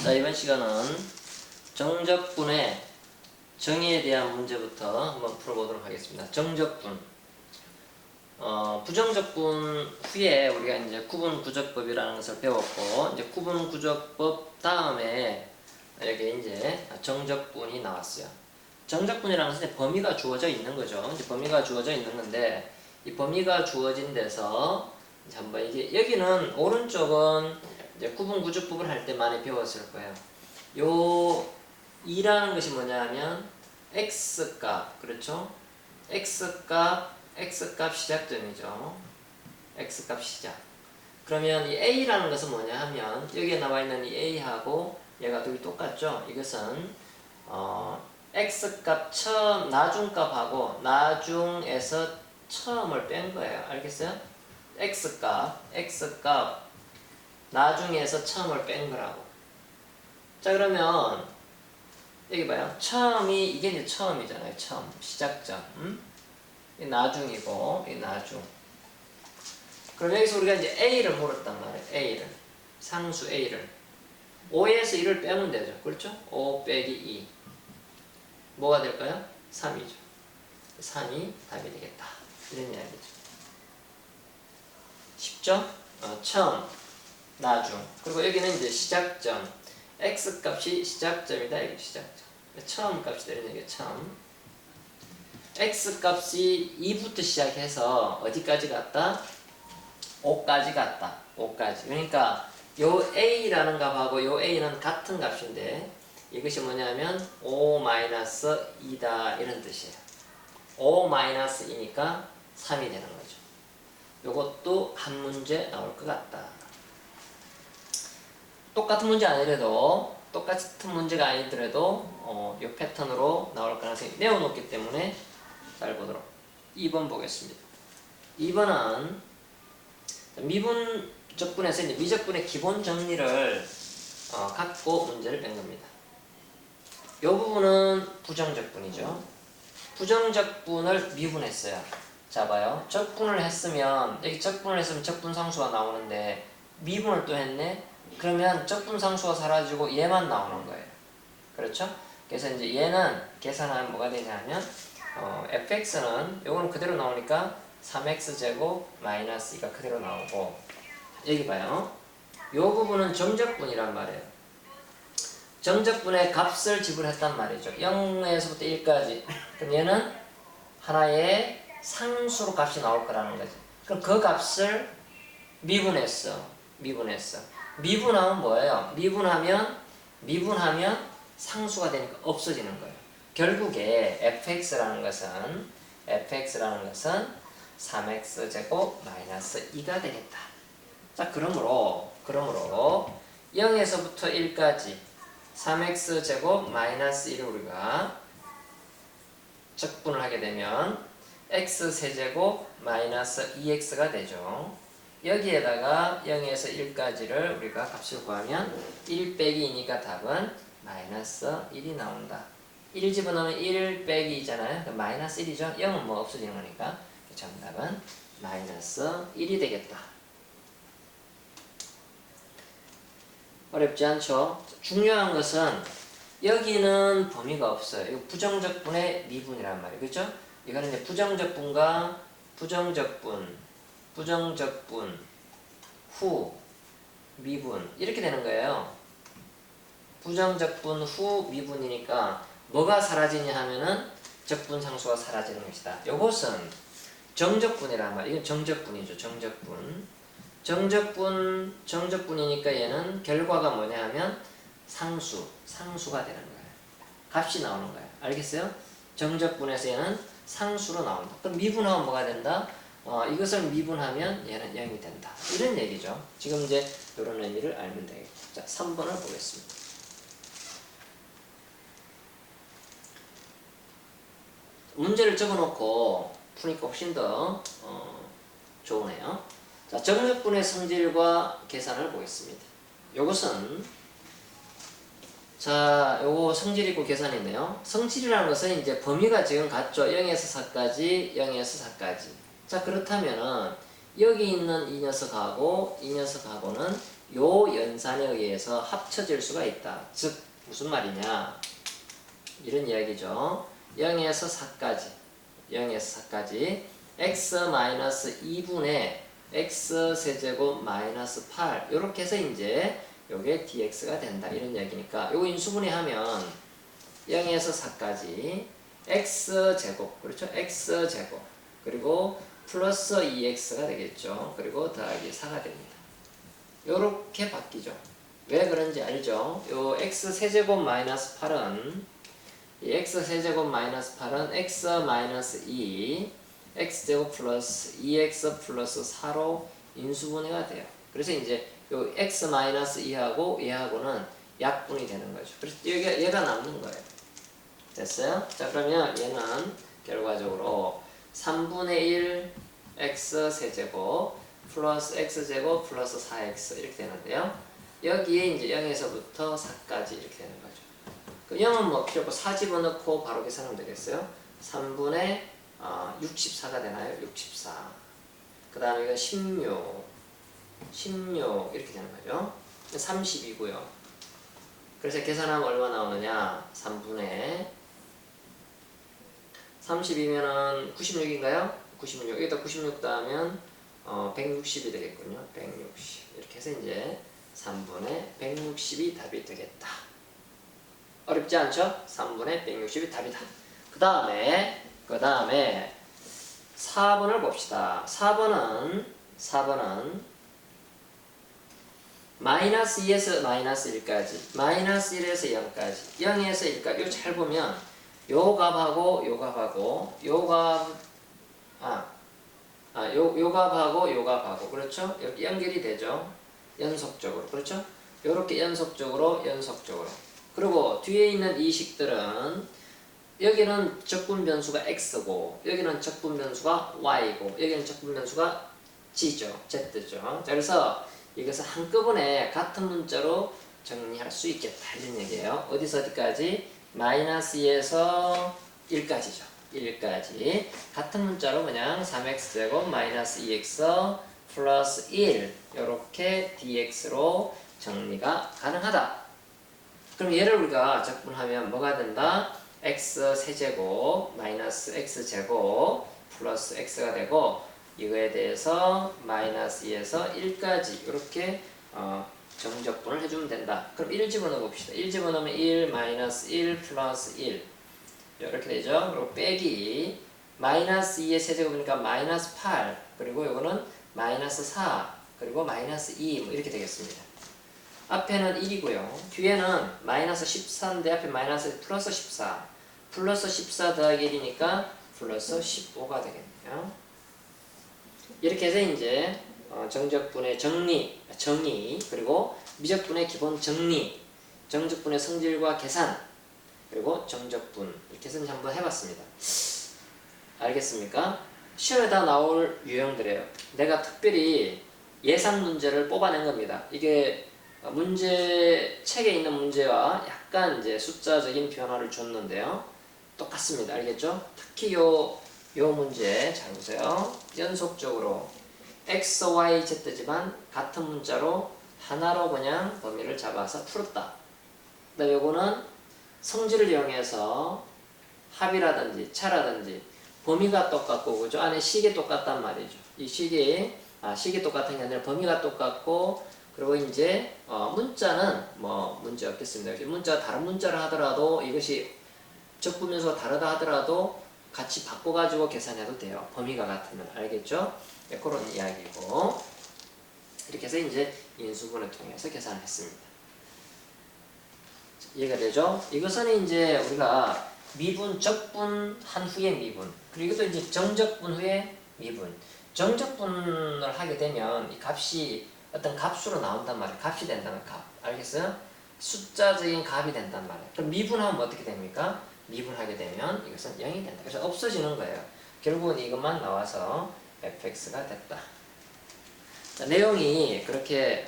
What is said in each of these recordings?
자, 이번 시간은 정적분의 정의에 대한 문제부터 한번 풀어보도록 하겠습니다. 정적분. 부정적분 후에 우리가 이제 구분구조법이라는 것을 배웠고, 이제 구분구조법 다음에 여기 이제 정적분이 나왔어요. 정적분이라는 것은 이제 범위가 주어져 있는 거죠. 이제 범위가 주어져 있는 건데, 이 범위가 주어진 데서 이제 한번 이게 여기는 오른쪽은 이제 구분구조법을 할 때 많이 배웠을 거예요. 요 2라는 것이 뭐냐면 x값, 그렇죠? x값 시작점이죠. x값 시작. 그러면 이 a라는 것은 뭐냐 하면 여기에 나와 있는 이 a하고 얘가 둘이 똑같죠? 이것은 x값 처음 나중값하고 나중에서 처음을 뺀 거예요. 알겠어요? x값 나중에서 처음을 뺀 거라고. 자, 그러면 여기 봐요. 처음이 이게 이제 처음이잖아요. 처음 시작점. 이 나중이고 이 나중. 그럼 여기서 우리가 이제 a를 물었단 말이에요. a를 상수 a를 5에서 1을 빼면 되죠. 그렇죠? 5 빼기 2 뭐가 될까요? 3이죠. 3이 답이 되겠다. 이런 이야기죠. 쉽죠? 처음, 나중. 그리고 여기는 이제 시작점. x값이 시작점이다. 여기 시작점. 처음 값이 되는 얘기예요. 처음. x값이 2부터 시작해서 어디까지 갔다? 5까지 갔다. 5까지. 그러니까 요 a라는 값하고 요 a는 같은 값인데 이것이 뭐냐면 5-2다 이런 뜻이에요. 5-2니까 3이 되는 거죠. 요것도 한 문제 나올 것 같다. 똑같은 문제 아니더라도 똑같은 문제가 아니더라도 이 패턴으로 나올 가능성이 매우 높기 때문에 잘 보도록. 2번 보겠습니다. 2번은 미분적분에서 이제 미적분의 기본 정리를 갖고 문제를 뺀 겁니다. 이 부분은 부정적분이죠. 부정적분을 미분했어요. 자, 봐요. 적분을 했으면 여기 적분을 했으면 적분상수가 나오는데 미분을 또 했네. 그러면 적분상수가 사라지고 얘만 나오는 거예요. 그렇죠? 그래서 이제 얘는 계산하면 뭐가 되냐면 fx는 요거는 그대로 나오니까 3x제곱 마이너스 2가 그대로 나오고, 여기 봐요. 요 부분은 정적분이란 말이에요. 정적분의 값을 지불했단 말이죠. 0에서부터 1까지. 그럼 얘는 하나의 상수로 값이 나올 거라는 거지. 그럼 그 값을 미분했어. 미분하면 뭐예요? 미분하면 상수가 되니까 없어지는 거예요. 결국에 fx라는 것은 3x제곱 마이너스 2가 되겠다. 자, 그러므로 0에서부터 1까지 3x제곱 마이너스 1을 우리가 적분을 하게 되면 x세제곱 마이너스 2x가 되죠. 여기에다가 0에서 1까지를 우리가 값을 구하면 1 빼기 2니까 답은 마이너스 1이 나온다. 1 집어넣으면 1 빼기 2잖아요. 그러니까 마이너스 1이죠. 0은 뭐 없어지는 거니까 정답은 마이너스 1이 되겠다. 어렵지 않죠? 중요한 것은 여기는 범위가 없어요. 이거 부정적분의 미분이란 말이에요. 그렇죠? 이거는 이제 부정적분과 부정적분 후 미분 이렇게 되는 거예요. 부정적분 후 미분이니까 뭐가 사라지냐 하면은 적분상수가 사라지는 것이다. 이것은 정적분이란 말이에요. 이건 정적분이죠. 정적분이니까 얘는 결과가 뭐냐 하면 상수가 되는 거예요. 값이 나오는 거예요. 알겠어요? 정적분에서 얘는 상수로 나온다. 그럼 미분하면 뭐가 된다? 이것을 미분하면 얘는 0이 된다. 이런 얘기죠. 지금 이제 이런 의미를 알면 되겠죠. 자, 3번을 보겠습니다. 문제를 적어놓고 푸니까 훨씬 더 좋으네요. 자, 정적분의 성질과 계산을 보겠습니다. 요것은 자, 요거 성질이고 계산이네요. 성질이라는 것은 이제 범위가 지금 같죠. 0에서 4까지. 자, 그렇다면은 여기 있는 이 녀석하고 이 녀석하고는 요 연산에 의해서 합쳐질 수가 있다. 즉 무슨 말이냐 이런 이야기죠. 0에서 4까지 0에서 4까지 x-2분의 x 세제곱 마이너스 8 요렇게 해서 이제 요게 dx가 된다 이런 이야기니까 요거 인수분해 하면 0에서 4까지 x제곱 그렇죠? x제곱 그리고 플러스 2x가 되겠죠. 그리고 더하기 4가 됩니다. 요렇게 바뀌죠. 왜 그런지 알죠? 요 x 세제곱 마이너스 8은 이 x 세제곱 마이너스 8은 x 마이너스 2 x제곱 플러스 2x 플러스 4로 인수분해가 돼요. 그래서 이제 요 x 마이너스 2하고 얘하고는 약분이 되는 거죠. 그래서 얘가 남는 거예요. 됐어요? 자 그러면 얘는 결과적으로 3분의 1 x 세제곱 플러스 x제곱 플러스 4x 이렇게 되는데요. 여기에 이제 0에서부터 4까지 이렇게 되는 거죠. 그 0은 뭐 필요 없고 4 집어넣고 바로 계산하면 되겠어요. 3분의 64가 되나요? 64. 그 다음에 이건 16 이렇게 되는 거죠. 30이고요. 그래서 계산하면 얼마 나오느냐? 3분의 30이면은 96인가요? 96. 여기다 96 더하면 160이 되겠군요. 160. 이렇게 해서 이제 3분의 160이 답이 되겠다. 어렵지 않죠? 3분의 160이 답이다. 그 다음에 4번을 봅시다. 4번은 마이너스 2에서 마이너스 1까지 마이너스 1에서 0까지 0에서 1까지 이거 잘 보면 요 값하고 요 값하고 요 값하고 그렇죠? 이렇게 연결이 되죠. 연속적으로 그렇죠? 요렇게 연속적으로 그리고 뒤에 있는 이 식들은 여기는 적분 변수가 x고 여기는 적분 변수가 y고 여기는 적분 변수가 z죠. 자, 그래서 이것을 한꺼번에 같은 문자로 정리할 수 있겠다 이런 얘기예요. 어디서 어디까지? 마이너스 2에서 1까지죠. 1까지 같은 문자로 그냥 3x제곱 마이너스 2x 플러스 1 이렇게 dx로 정리가 가능하다. 그럼 얘를 우리가 적분하면 뭐가 된다? x 세제곱 마이너스 x제곱 플러스 x가 되고 이거에 대해서 마이너스 2에서 1까지 이렇게 정적분을 해주면 된다. 그럼 1 집어넣어 봅시다. 1 집어넣으면 1 마이너스 1 플러스 1 이렇게 되죠. 그리고 빼기 마이너스 2의 세제곱이니까 마이너스 8 그리고 이거는 마이너스 4 그리고 마이너스 2 뭐 이렇게 되겠습니다. 앞에는 1이고요. 뒤에는 마이너스 14인데 앞에 마이너스 플러스 14 플러스 14 더하기 1이니까 플러스 15가 되겠네요. 이렇게 해서 이제 정적분의 정의 그리고 미적분의 기본 정리 정적분의 성질과 계산 그리고 정적분 이렇게 해서 한번 해봤습니다. 알겠습니까? 시험에 다 나올 유형들이에요. 내가 특별히 예상 문제를 뽑아낸 겁니다. 이게 문제 책에 있는 문제와 약간 이제 숫자적인 변화를 줬는데요. 똑같습니다. 알겠죠? 특히 요 문제 잘 보세요. 연속적으로 x, y, z지만 같은 문자로 하나로 그냥 범위를 잡아서 풀었다. 근데 요거는 성질을 이용해서 합이라든지 차라든지 범위가 똑같고 그죠? 안에 식이 똑같단 말이죠. 이 식이 똑같은 게 아니라 범위가 똑같고 그리고 이제 문자는 뭐 문제 없겠습니다. 문자가 다른 문자를 하더라도 이것이 적분면수가 다르다 하더라도 같이 바꿔가지고 계산해도 돼요. 범위가 같으면 알겠죠? 네, 그런 이야기고 이렇게 해서 이제 인수분해 통해서 계산을 했습니다. 이해가 되죠? 이것은 이제 우리가 미분, 적분한 후에 미분 그리고 또 이제 정적분 후에 미분 정적분을 하게 되면 이 값이 어떤 값으로 나온단 말이에요. 값이 된다는 값. 알겠어요? 숫자적인 값이 된단 말이에요. 그럼 미분하면 어떻게 됩니까? 미분하게 되면 이것은 0이 된다. 그래서 없어지는 거예요. 결국은 이것만 나와서 fx가 됐다. 자, 내용이 그렇게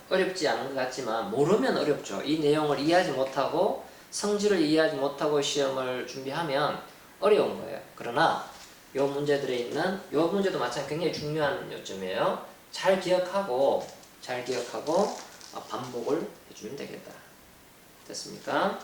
어렵지 않은 것 같지만 모르면 어렵죠. 이 내용을 이해하지 못하고 성질을 이해하지 못하고 시험을 준비하면 어려운 거예요. 그러나 요 문제들에 있는 요 문제도 마찬가지로 굉장히 중요한 요점이에요. 잘 기억하고 반복을 해주면 되겠다. 됐습니까?